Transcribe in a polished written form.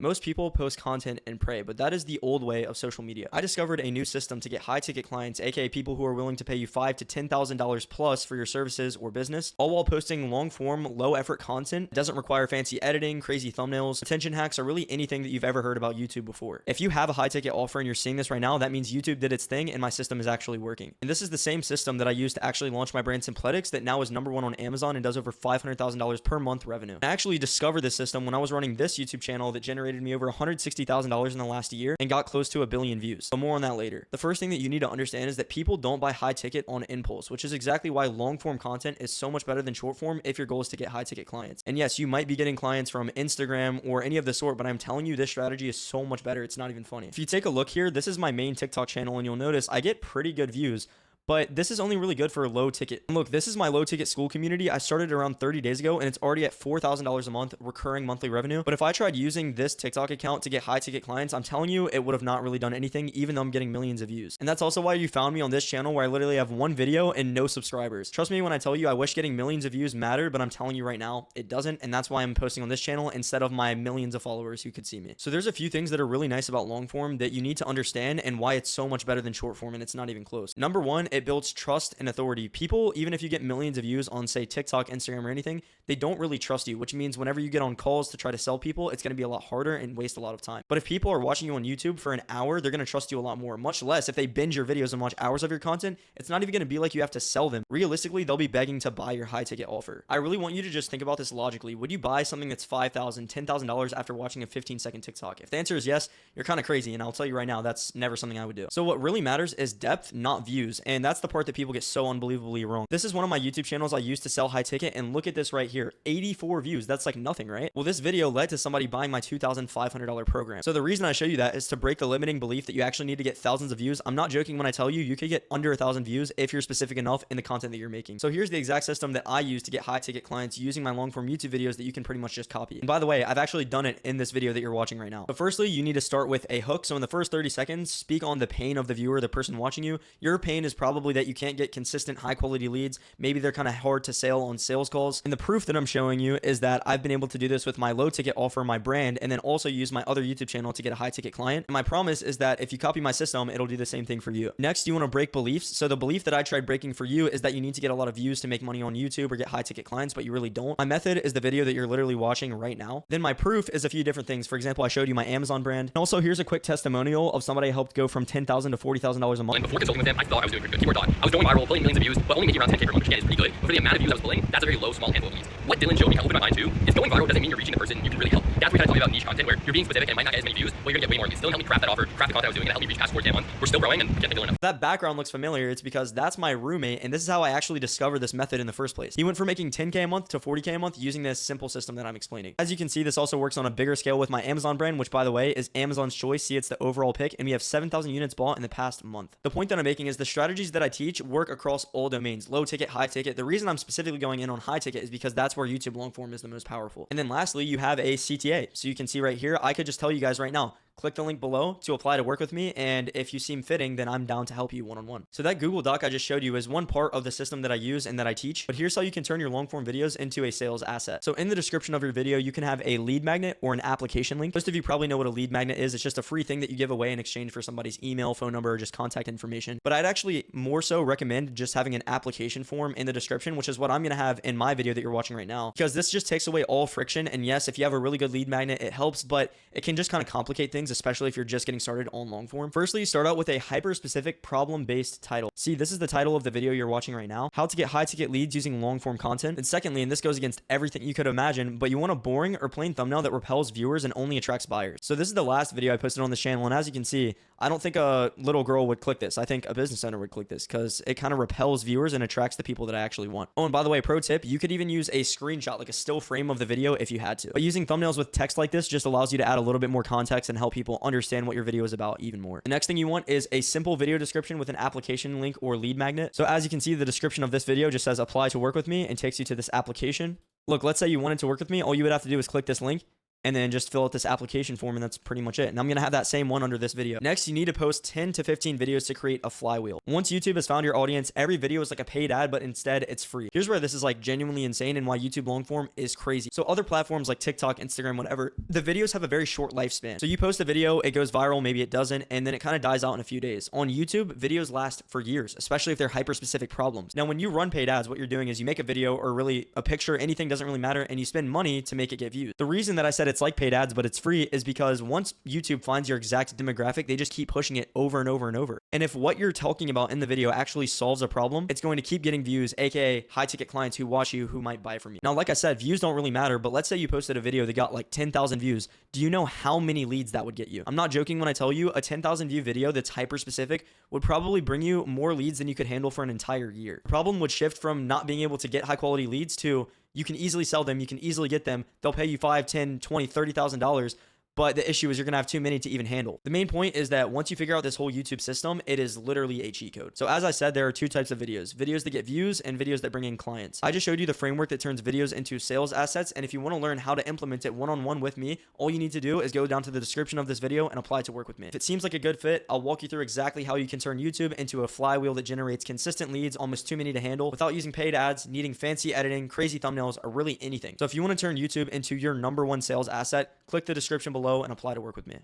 Most people post content and pray, but that is the old way of social media. I discovered a new system to get high ticket clients, aka people who are willing to pay you $5,000 to $10,000 plus for your services or business, all while posting long form, low effort content. It doesn't require fancy editing, crazy thumbnails, attention hacks, or really anything that you've ever heard about YouTube before. If you have a high ticket offer and you're seeing this right now, that means YouTube did its thing and my system is actually working. And this is the same system that I used to actually launch my brand Simpletics that now is #1 on Amazon and does over $500,000 per month revenue. I actually discovered this system when I was running this YouTube channel that generated me over $160,000 in the last year and got close to 1 billion views. But more on that later. The first thing that you need to understand is that people don't buy high ticket on impulse, which is exactly why long form content is so much better than short form if your goal is to get high ticket clients. And yes, you might be getting clients from Instagram or any of the sort, but I'm telling you this strategy is so much better. It's not even funny. If you take a look here, this is my main TikTok channel and you'll notice I get pretty good views. But this is only really good for low ticket. And look, this is my low ticket school community. I started around 30 days ago and it's already at $4,000 a month recurring monthly revenue. But if I tried using this TikTok account to get high ticket clients, I'm telling you, it would have not really done anything, even though I'm getting millions of views. And that's also why you found me on this channel where I literally have one video and no subscribers. Trust me when I tell you, I wish getting millions of views mattered, but I'm telling you right now, it doesn't. And that's why I'm posting on this channel instead of my millions of followers who could see me. So there's a few things that are really nice about long form that you need to understand and why it's so much better than short form. And it's not even close. Number one, it builds trust and authority. People, even if you get millions of views on say TikTok, Instagram, or anything, they don't really trust you, which means whenever you get on calls to try to sell people, it's going to be a lot harder and waste a lot of time. But if people are watching you on YouTube for an hour, they're going to trust you a lot more, much less if they binge your videos and watch hours of your content. It's not even going to be like you have to sell them. Realistically, they'll be begging to buy your high ticket offer. I really want you to just think about this logically. Would you buy something that's $5,000, $10,000 after watching a 15-second TikTok? If the answer is yes, you're kind of crazy, and I'll tell you right now, that's never something I would do. So what really matters is depth, not views, and that's the part that people get so unbelievably wrong. This is one of my YouTube channels I used to sell high ticket, and look at this right here, 84 views. That's like nothing, right? Well, this video led to somebody buying my $2,500 program. So the reason I show you that is to break the limiting belief that you actually need to get thousands of views. I'm not joking when I tell you, you could get under 1,000 views if you're specific enough in the content that you're making. So here's the exact system that I use to get high ticket clients using my long form YouTube videos that you can pretty much just copy. And by the way, I've actually done it in this video that you're watching right now. But firstly, you need to start with a hook. So in the first 30 seconds, speak on the pain of the viewer, the person watching you. Your pain is probably that you can't get consistent high quality leads. Maybe they're kind of hard to sell on sales calls. And the proof that I'm showing you is that I've been able to do this with my low ticket offer, my brand, and then also use my other YouTube channel to get a high ticket client. And my promise is that if you copy my system, it'll do the same thing for you. Next, you want to break beliefs. So the belief that I tried breaking for you is that you need to get a lot of views to make money on YouTube or get high ticket clients, but you really don't. My method is the video that you're literally watching right now. Then my proof is a few different things. For example, I showed you my Amazon brand. And also here's a quick testimonial of somebody I helped go from $10,000 to $40,000 a month. And before consulting with him, I thought I was doing pretty good. Keyword thought. I was going viral, pulling millions of views, but only making around 10K per month, which again is pretty good. But for the amount of views I was pulling, that's a very low, small handful of leads. What Dylan showed me, I opened my mind to, is going viral doesn't mean you're reaching the person you can really help. That's where I tell you about niche content, where you're being specific and it might not get as many views, but you're gonna get way more leads. Dylan helped me craft that offer, craft the content I was doing, and it helped me reach past 4K a month. We're still growing, and can't thank Dylan enough. That background looks familiar. It's because that's my roommate, and this is how I actually discovered this method in the first place. He went from making 10K a month to 40K a month using this simple system that I'm explaining. As you can see, this also works on a bigger scale with my Amazon brand, which by the way is Amazon's choice. See, it's the overall pick, and we have 7,000 units bought in the past month. The point that I'm making is the strategies that I teach work across all domains, low ticket, high ticket. The reason I'm specifically going in on high ticket is because that's where YouTube long form is the most powerful. And then lastly, you have a CTA. So you can see right here, I could just tell you guys right now, click the link below to apply to work with me, and if you seem fitting, then I'm down to help you one-on-one. So that Google Doc I just showed you is one part of the system that I use and that I teach, but here's how you can turn your long-form videos into a sales asset. So in the description of your video, you can have a lead magnet or an application link. Most of you probably know what a lead magnet is. It's just a free thing that you give away in exchange for somebody's email, phone number, or just contact information. But I'd actually more so recommend just having an application form in the description, which is what I'm going to have in my video that you're watching right now, because this just takes away all friction. And yes, if you have a really good lead magnet, it helps, but it can just kind of complicate things, especially if you're just getting started on long form. Firstly, start out with a hyper specific problem based title. See, this is the title of the video you're watching right now, how to get high ticket leads using long form content. And secondly, and this goes against everything you could imagine, but you want a boring or plain thumbnail that repels viewers and only attracts buyers. So this is the last video I posted on this channel, and as you can see, I don't think a little girl would click this. I think a business owner would click this because it kind of repels viewers and attracts the people that I actually want. Oh, and by the way, pro tip, you could even use a screenshot, like a still frame of the video if you had to. But using thumbnails with text like this just allows you to add a little bit more context and help people understand what your video is about even more. The next thing you want is a simple video description with an application link or lead magnet. So as you can see, the description of this video just says apply to work with me and takes you to this application. Look, let's say you wanted to work with me. All you would have to do is click this link. and then just fill out this application form, and that's pretty much it. And I'm going to have that same one under this video. Next, you need to post 10 to 15 videos to create a flywheel. Once YouTube has found your audience, every video is like a paid ad, but instead it's free. Here's where this is like genuinely insane and why YouTube long form is crazy. So other platforms like TikTok, Instagram, whatever, the videos have a very short lifespan. So you post a video, it goes viral, maybe it doesn't, and then it kind of dies out in a few days. On YouTube, videos last for years, especially if they're hyper-specific problems. Now, when you run paid ads, what you're doing is you make a video or really a picture, anything doesn't really matter, and you spend money to make it get views. The reason that I said it's like paid ads, but it's free is because once YouTube finds your exact demographic, they just keep pushing it over and over and over. And if what you're talking about in the video actually solves a problem, it's going to keep getting views, aka high ticket clients who watch you who might buy from you. Now, like I said, views don't really matter, but let's say you posted a video that got like 10,000 views. Do you know how many leads that would get you? I'm not joking when I tell you a 10,000 view video that's hyper specific would probably bring you more leads than you could handle for an entire year. The problem would shift from not being able to get high quality leads to you can easily sell them, you can easily get them, they'll pay you $5, $10, $20, $30,000. But the issue is you're going to have too many to even handle. The main point is that once you figure out this whole YouTube system, it is literally a cheat code. So as I said, there are two types of videos that get views and videos that bring in clients. I just showed you the framework that turns videos into sales assets. And if you want to learn how to implement it one-on-one with me, all you need to do is go down to the description of this video and apply to work with me. If it seems like a good fit, I'll walk you through exactly how you can turn YouTube into a flywheel that generates consistent leads, almost too many to handle, without using paid ads, needing fancy editing, crazy thumbnails, or really anything. So if you want to turn YouTube into your #1 sales asset, click the description below and apply to work with me.